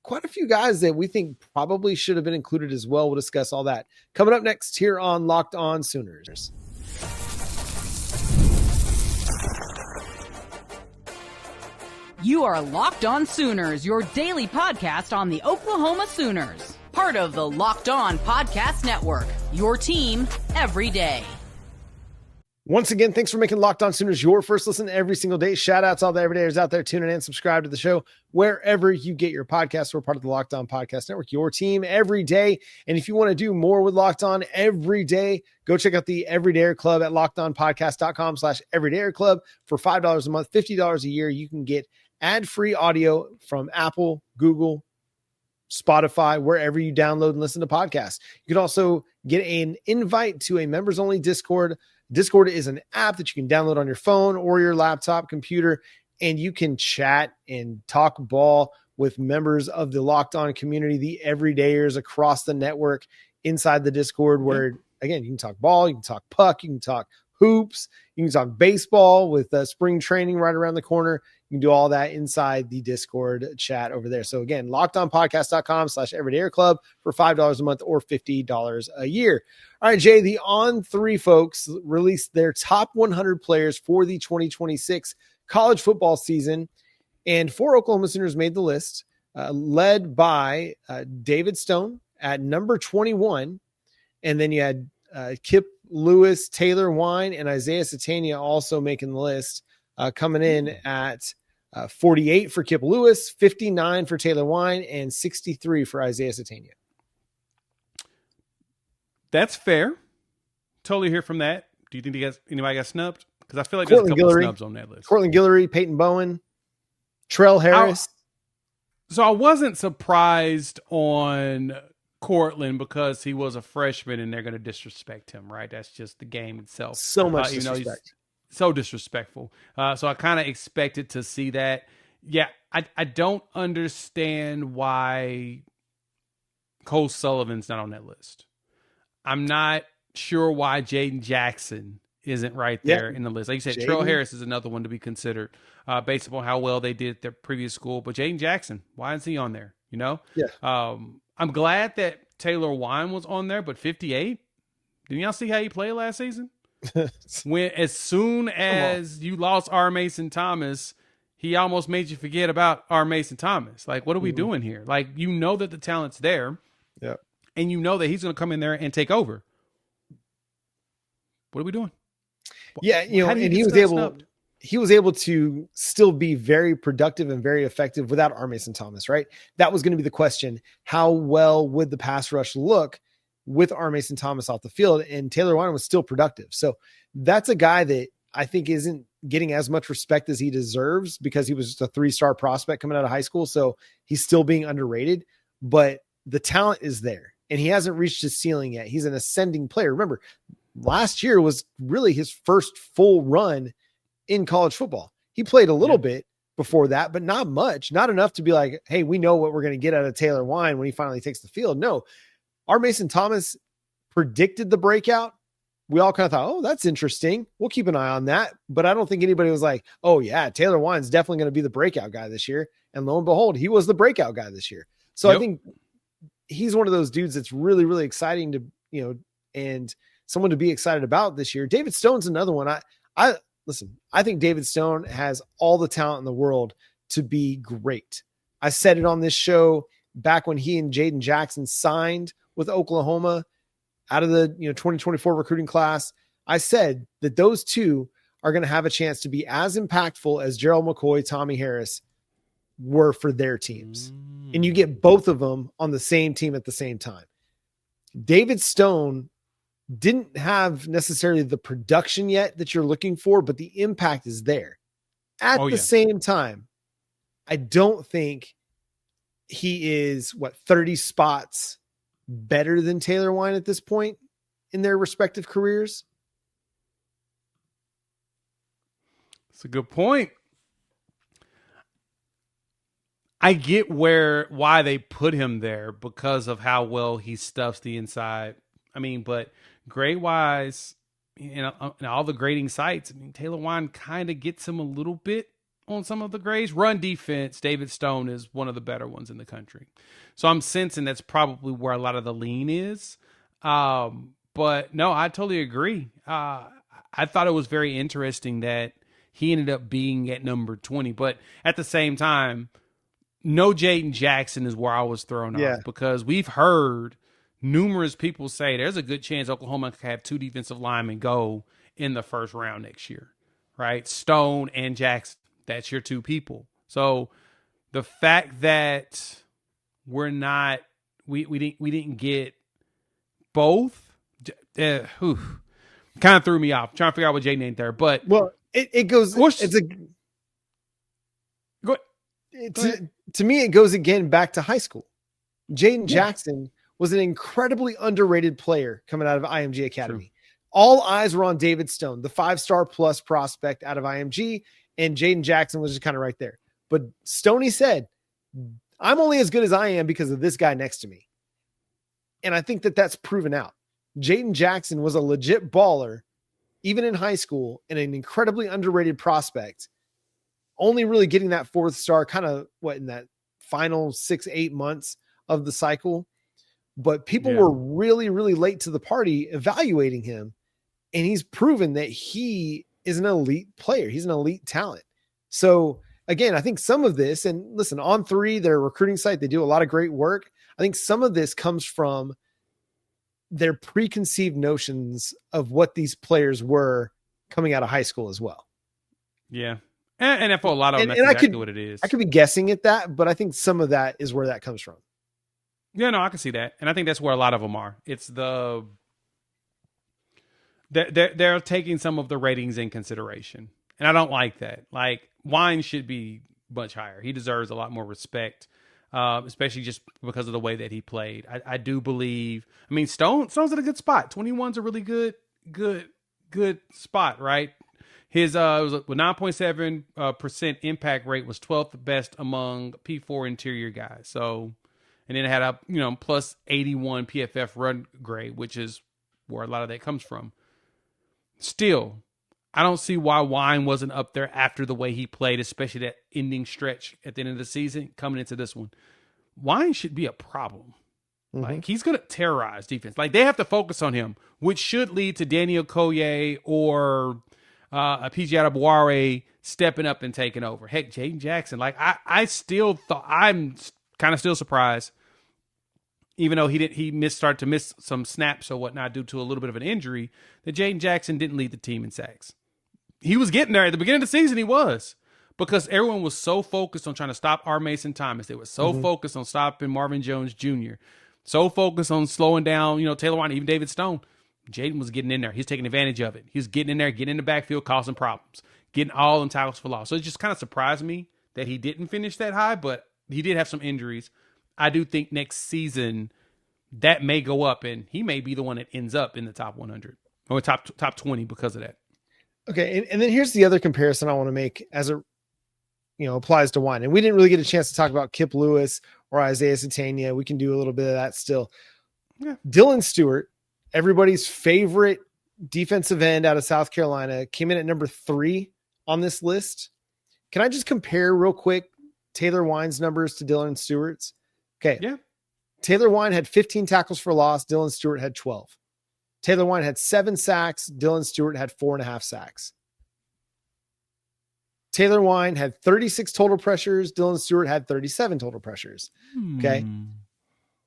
quite a few guys that we think probably should have been included as well. We'll discuss all that coming up next here on Locked On Sooners. You are Locked On Sooners, your daily podcast on the Oklahoma Sooners. Part of the Locked On Podcast Network, your team every day. Once again, thanks for making Locked On Sooners your first listen every single day. Shout out to all the everydayers out there tuning in. Subscribe to the show wherever you get your podcasts. We're part of the Locked On Podcast Network, your team every day. And if you want to do more with Locked On every day, go check out the Everydayer Club at lockedonpodcast.com/everydayer club. For $5 a month, $50 a year, you can get ad-free audio from Apple, Google, Spotify, wherever you download and listen to podcasts. You can also get an invite to a members-only Discord. Discord is an app that you can download on your phone or your laptop computer, and you can chat and talk ball with members of the Locked On community, the everydayers across the network inside the Discord, where, again, you can talk ball, you can talk puck, you can talk hoops, you can talk baseball with spring training right around the corner. You can do all that inside the Discord chat over there. So again, lockedonpodcast.com/everydayer club for $5 a month or $50 a year. All right, Jay, the On3 folks released their top 100 players for the 2026 college football season, and 4 Oklahoma Sooners made the list, led by David Stone at number 21. And then you had Kip Lewis, Taylor Wine, and Isaiah Satania also making the list, coming in at 48 for Kip Lewis, 59 for Taylor Wine, and 63 for Isaiah Satania. That's fair. Totally hear from that. Do you think anybody got snubbed? Because I feel like there's a couple of snubs on that list. Cortland Guillory, Peyton Bowen, Trell Harris. So I wasn't surprised on Cortland because he was a freshman and they're going to disrespect him, right? That's just the game itself. So much disrespect. So disrespectful. So I kind of expected to see that. Yeah, I don't understand why Cole Sullivan's not on that list. I'm not sure why Jaden Jackson isn't right there in the list. Like you said, Trell Harris is another one to be considered based upon how well they did at their previous school. But Jaden Jackson, why is he on there? You know? Yeah. I'm glad that Taylor Wine was on there, but 58? Didn't y'all see how he played last season? When as soon as you lost R. Mason Thomas, he almost made you forget about R. Mason Thomas. Like, what are we doing here? Like, you know that the talent's there. Yeah. And you know that he's going to come in there and take over. What are we doing? Yeah, and he was able to still be very productive and very effective without R. Mason Thomas, right? That was going to be the question. How well would the pass rush look with R. Mason Thomas off the field? And Taylor Wine was still productive. So that's a guy that I think isn't getting as much respect as he deserves because he was just a 3-star prospect coming out of high school. So he's still being underrated, but the talent is there and he hasn't reached his ceiling yet. He's an ascending player. Remember, last year was really his first full run in college football. He played a little bit before that, but not much, not enough to be like, hey, we know what we're going to get out of Taylor Wine when he finally takes the field. No, R. Mason Thomas predicted the breakout. We all kind of thought, oh, that's interesting. We'll keep an eye on that. But I don't think anybody was like, oh yeah, Taylor Wine's definitely going to be the breakout guy this year. And lo and behold, he was the breakout guy this year. So I think he's one of those dudes that's really, really exciting to, and someone to be excited about this year. David Stone's another one. I think David Stone has all the talent in the world to be great. I said it on this show back when he and Jaden Jackson signed with Oklahoma out of the 2024 recruiting class. I said that those two are going to have a chance to be as impactful as Gerald McCoy, Tommy Harris were for their teams. And you get both of them on the same team at the same time. David Stone didn't have necessarily the production yet that you're looking for, but the impact is there. At the same time, I don't think he is 30 spots better than Taylor Wine at this point in their respective careers. That's a good point. I get why they put him there because of how well he stuffs the inside. I mean, but grade wise, all the grading sites, Taylor Wine kind of gets him a little bit on some of the grades. Run defense, David Stone is one of the better ones in the country. So I'm sensing that's probably where a lot of the lean is. But no, I totally agree. I thought it was very interesting that he ended up being at number 20. But at the same time, no Jaden Jackson is where I was thrown off, because we've heard numerous people say there's a good chance Oklahoma could have 2 defensive linemen go in the first round next year, right? Stone and Jackson. That's your 2 people. So the fact that we didn't get both, kind of threw me off. Trying to figure out what Jaden ain't there, but it goes. It's a go. To me, it goes again back to high school. Jaden Jackson was an incredibly underrated player coming out of IMG Academy. True. All eyes were on David Stone, the 5-star plus prospect out of IMG, and Jaden Jackson was just kind of right there. But Stoney said, I'm only as good as I am because of this guy next to me. And I think that that's proven out. Jaden Jackson was a legit baller, even in high school, and an incredibly underrated prospect, only really getting that 4th star kind of in that final 6-8 months of the cycle. But people were really, really late to the party evaluating him. And he's proven that he is an elite player. He's an elite talent. So again, I think some of this, and listen, On3, their recruiting site, they do a lot of great work. I think some of this comes from their preconceived notions of what these players were coming out of high school as well. Yeah. And for a lot of them, that's exactly what it is. I could be guessing at that, but I think some of that is where that comes from. Yeah, no, I can see that. And I think that's where a lot of them are. It's they're taking some of the ratings in consideration. And I don't like that. Like, Wine should be much higher. He deserves a lot more respect, especially just because of the way that he played. I do believe, I mean, Stone's at a good spot. 21's a really good spot, right? His it was 9.7% impact rate was 12th best among P4 interior guys. So, and then it had a plus 81 PFF run grade, which is where a lot of that comes from. Still, I don't see why Wine wasn't up there after the way he played, especially that ending stretch at the end of the season coming into this one. Wine should be a problem. Mm-hmm. Like, he's going to terrorize defense. Like, they have to focus on him, which should lead to Daniel Koye or a PG Adebawore stepping up and taking over. Heck, Jaden Jackson. Like, I still thought, I'm kind of still surprised, even though he started to miss some snaps or whatnot due to a little bit of an injury, that Jaden Jackson didn't lead the team in sacks. He was getting there at the beginning of the season. He was, because everyone was so focused on trying to stop R. Mason Thomas. They were so focused on stopping Marvin Jones Jr., so focused on slowing down, Taylor Wine, even David Stone. Jaden was getting in there. He's taking advantage of it. He was getting in there, getting in the backfield, causing problems, getting all in tackles for loss. So it just kind of surprised me that he didn't finish that high, but he did have some injuries. I do think next season that may go up, and he may be the one that ends up in the top 100 or top 20 because of that. Okay, and then here's the other comparison I want to make as it applies to Wine. And we didn't really get a chance to talk about Kip Lewis or Isaiah Satania. We can do a little bit of that still. Yeah. Dylan Stewart, everybody's favorite defensive end out of South Carolina, came in at number 3 on this list. Can I just compare real quick Taylor Wine's numbers to Dylan Stewart's? Okay. Yeah. Taylor Wine had 15 tackles for loss. Dylan Stewart had 12. Taylor Wine had 7 sacks. Dylan Stewart had 4.5 sacks. Taylor Wine had 36 total pressures. Dylan Stewart had 37 total pressures. Okay.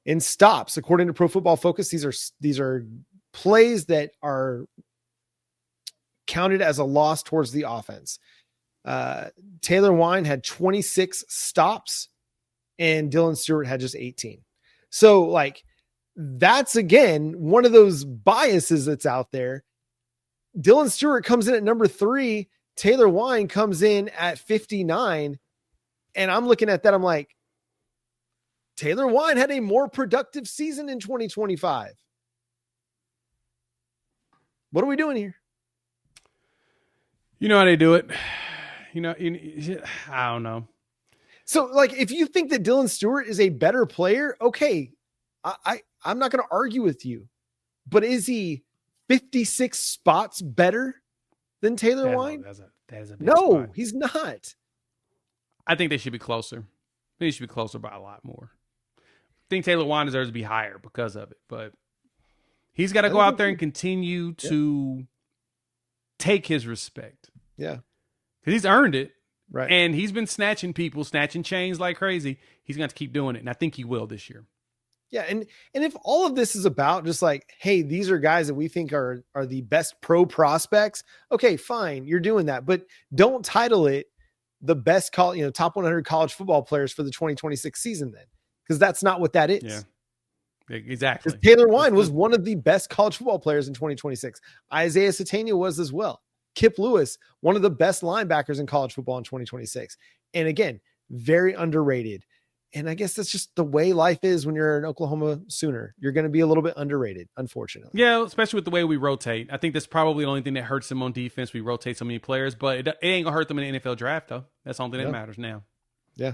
In stops, according to Pro Football Focus, these are plays that are counted as a loss towards the offense. Taylor Wine had 26 stops and Dylan Stewart had just 18. So, like, that's, again, one of those biases that's out there. Dylan Stewart comes in at number 3. Taylor Wine comes in at 59. And I'm looking at that. I'm like, Taylor Wine had a more productive season in 2025. What are we doing here? You know how they do it. I don't know. So, like, if you think that Dylan Stewart is a better player, okay, I'm not going to argue with you. But is he 56 spots better than Taylor Wine? That is a big no, spot. He's not. I think they should be closer. They should be closer by a lot more. I think Taylor Wan deserves to be higher because of it, but he's got to go out there and continue to take his respect. Yeah. Because he's earned it. Right. And he's been snatching chains like crazy. He's going to keep doing it. And I think he will this year. Yeah. And if all of this is about just like, hey, these are guys that we think are the best pro prospects. Okay, fine. You're doing that, but don't title it the best top 100 college football players for the 2026 season then. Because that's not what that is. Yeah, exactly. Taylor Wine was one of the best college football players in 2026. Isaiah Satania was as well. Kip Lewis, one of the best linebackers in college football in 2026. And again, very underrated. And I guess that's just the way life is when you're an Oklahoma Sooner. You're going to be a little bit underrated, unfortunately. Yeah, especially with the way we rotate. I think that's probably the only thing that hurts them on defense. We rotate so many players, but it ain't going to hurt them in the NFL draft, though. That's the only thing that matters now. Yeah.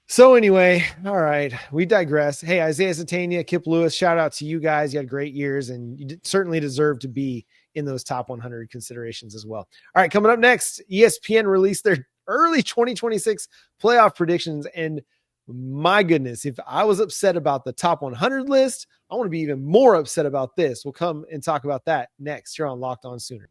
So anyway, all right, we digress. Hey, Isaiah Satania, Kip Lewis, shout out to you guys. You had great years, and you certainly deserve to be in those top 100 considerations as well. All right, coming up next, ESPN released their early 2026 playoff predictions, and my goodness, if I was upset about the top 100 list, I want to be even more upset about this. We'll come and talk about that next here on Locked On Sooners.